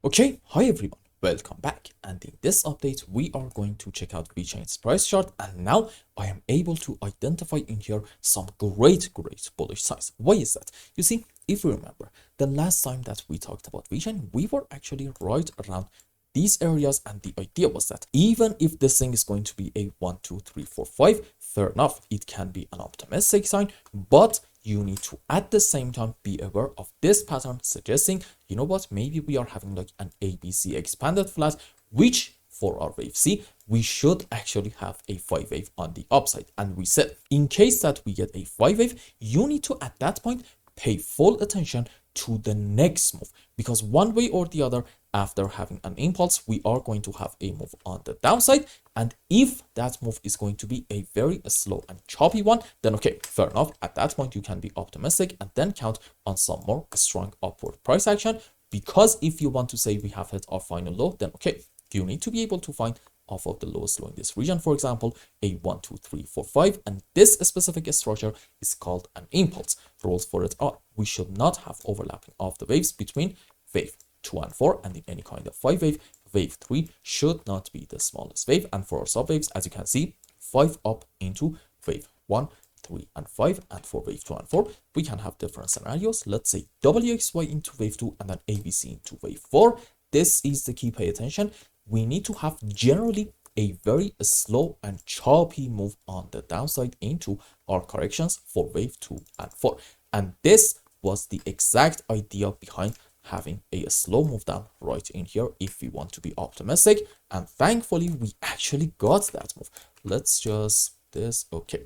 Okay, hi everyone, welcome back, and in this update we are going to check out VeChain's price chart, and now I am able to identify in here some great bullish signs. Why is that? You see, if you remember, the last time that we talked about VeChain, we were actually right around these areas, and the idea was that even if this thing is going to be a 1 2 3 4 5, fair enough, it can be an optimistic sign, but you need to at the same time be aware of this pattern suggesting, you know what, maybe we are having like an ABC expanded flat, which for our wave C, we should actually have a 5 wave on the upside. And we said, in case that we get a 5 wave, you need to at that point pay full attention to the next move, because one way or the other, after having an impulse, we are going to have a move on the downside. And if that move is going to be a very slow and choppy one, then okay, fair enough, at that point you can be optimistic and then count on some more strong upward price action. Because if you want to say we have hit our final low, then okay, you need to be able to find off of the lowest low in this region, for example, a 1 2 3 4 5, and this specific structure is called an impulse. Rules for it are, we should not have overlapping of the waves between wave 2 and 4, and in any kind of 5 wave, wave 3 should not be the smallest wave. And for our subwaves, as you can see, 5 up into wave 1, 3 and 5, and for wave 2 and 4 we can have different scenarios. Let's say WXY into wave 2 and then ABC into wave 4. This is the key, pay attention. We need to have generally a very slow and choppy move on the downside into our corrections for wave 2 and 4, and this was the exact idea behind having a slow move down right in here if we want to be optimistic. And thankfully we actually got that move. Let's just this. Okay,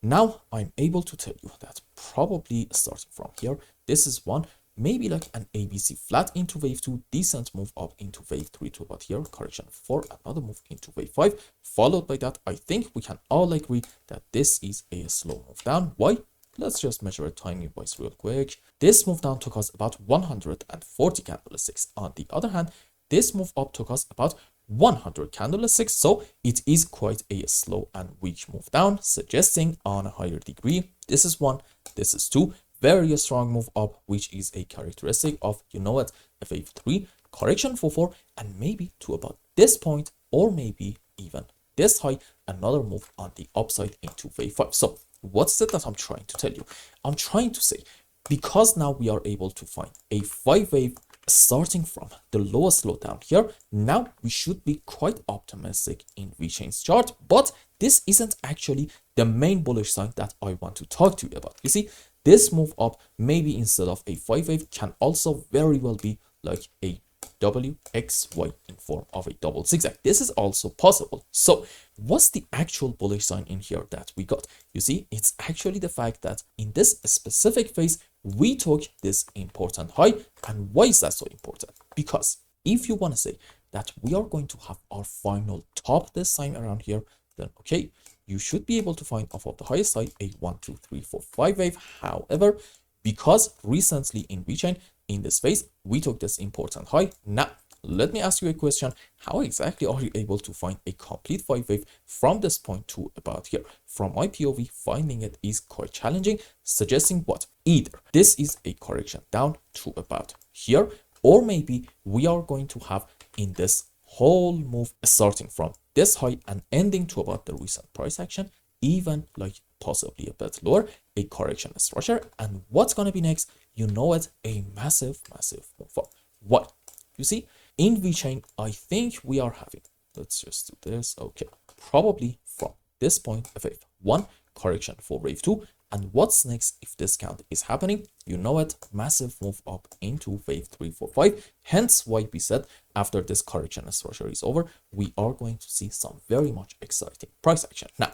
now I'm able to tell you that probably starting from here, this is one, maybe like an ABC flat into wave 2, decent move up into wave 3 to about here, correction for another move into wave 5, followed by that. I think we can all agree that this is a slow move down. Why? Let's just measure it timing wise real quick. This move down took us about 140 candlesticks. On the other hand, this move up took us about 100 candlesticks, so it is quite a slow and weak move down, suggesting on a higher degree, this is 1, this is 2, very strong move up, which is a characteristic of, you know what, a wave 3, correction for 4, and maybe to about this point, or maybe even this high, another move on the upside into wave 5. So what's it that I'm trying to tell you? I'm trying to say, because now we are able to find a 5 wave starting from the lowest low down here, now we should be quite optimistic in VeChain's chart. But this isn't actually the main bullish sign that I want to talk to you about. You see, this move up, maybe instead of a 5 wave, can also very well be like a WXY in form of a double zigzag. This is also possible. So what's the actual bullish sign in here that we got? You see, it's actually the fact that in this specific phase, we took this important high. And why is that so important? Because if you want to say that we are going to have our final top this time around here, then okay, you should be able to find off of the highest side a 1 2 3 4 5 wave. However, because recently in VeChain, in this phase, we took this important high. Now, let me ask you a question. How exactly are you able to find a complete 5 wave from this point to about here? From my POV, finding it is quite challenging, suggesting what? Either this is a correction down to about here, or maybe we are going to have in this whole move starting from this high and ending to about the recent price action, even like possibly a bit lower, a correction structure. And what's going to be next? You know it, a massive move up. What? You see, in VeChain, I think we are having, let's just do this. Okay, probably from this point, a wave 1, correction for wave 2. And what's next if this count is happening? You know it, massive move up into wave 3, 4, 5. Hence why we said after this correction structure is over, we are going to see some very much exciting price action. Now,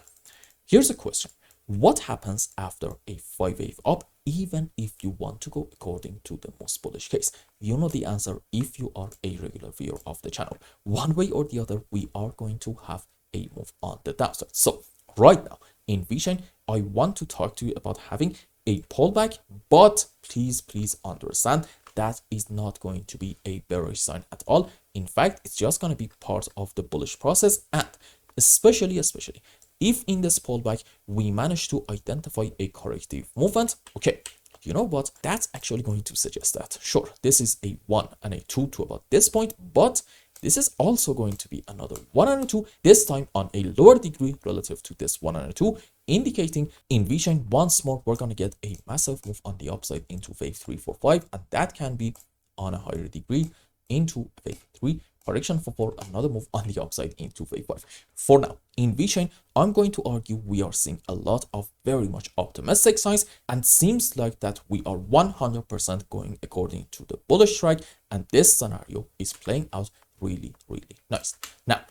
here's a question. What happens after a 5 wave up, even if you want to go according to the most bullish case? You know the answer if you are a regular viewer of the channel. One way or the other, we are going to have a move on the downside. So right now in VeChain, I want to talk to you about having a pullback, but please understand that is not going to be a bearish sign at all. In fact, it's just going to be part of the bullish process, and especially if in this pullback we manage to identify a corrective movement, okay, you know what, that's actually going to suggest that sure, this is a 1 and a 2 to about this point, but this is also going to be another 1 and a 2, this time on a lower degree relative to this 1 and a 2, indicating in VeChain once more we're going to get a massive move on the upside into wave 3, 4, 5, and that can be on a higher degree into wave 3, correction for 4, another move on the upside into wave 5. For now, in VeChain, I'm going to argue we are seeing a lot of very much optimistic signs, and seems like that we are 100% going according to the bullish track, and this scenario is playing out really, really nice. Now,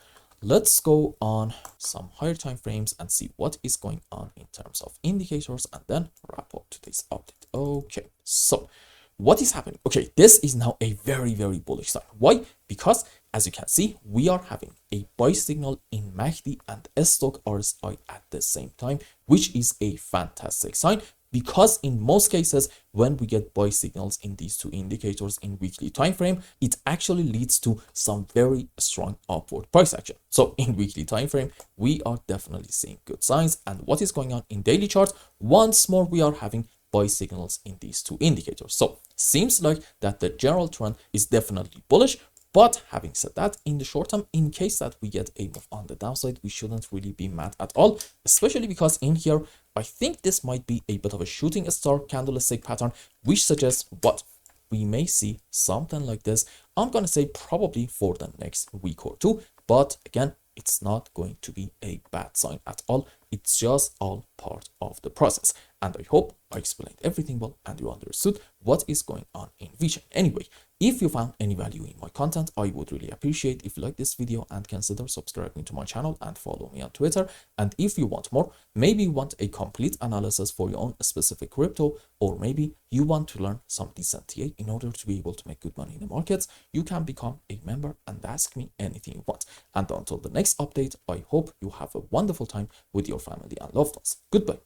let's go on some higher time frames and see what is going on in terms of indicators, and then wrap up today's update. Okay, so what is happening? Okay, this is now a very, very bullish sign. Why? Because as you can see, we are having a buy signal in MACD and stock RSI at the same time, which is a fantastic sign, because in most cases when we get buy signals in these two indicators in weekly time frame, it actually leads to some very strong upward price action. So in weekly time frame, we are definitely seeing good signs. And what is going on in daily charts? Once more, we are having buy signals in these two indicators. So seems like that the general trend is definitely bullish. But having said that, in the short term, in case that we get a move on the downside, we shouldn't really be mad at all, especially because in here, I think this might be a bit of a shooting star candlestick pattern, which suggests what we may see something like this. I'm going to say probably for the next week or two, but again, it's not going to be a bad sign at all. It's just all part of the process. And I hope I explained everything well and you understood what is going on in VeChain. Anyway, if you found any value in my content, I would really appreciate if you like this video and consider subscribing to my channel and follow me on Twitter. And if you want more, maybe you want a complete analysis for your own specific crypto, or maybe you want to learn some decent TA in order to be able to make good money in the markets, you can become a member and ask me anything you want. And until the next update, I hope you have a wonderful time with your family and loved ones. Goodbye.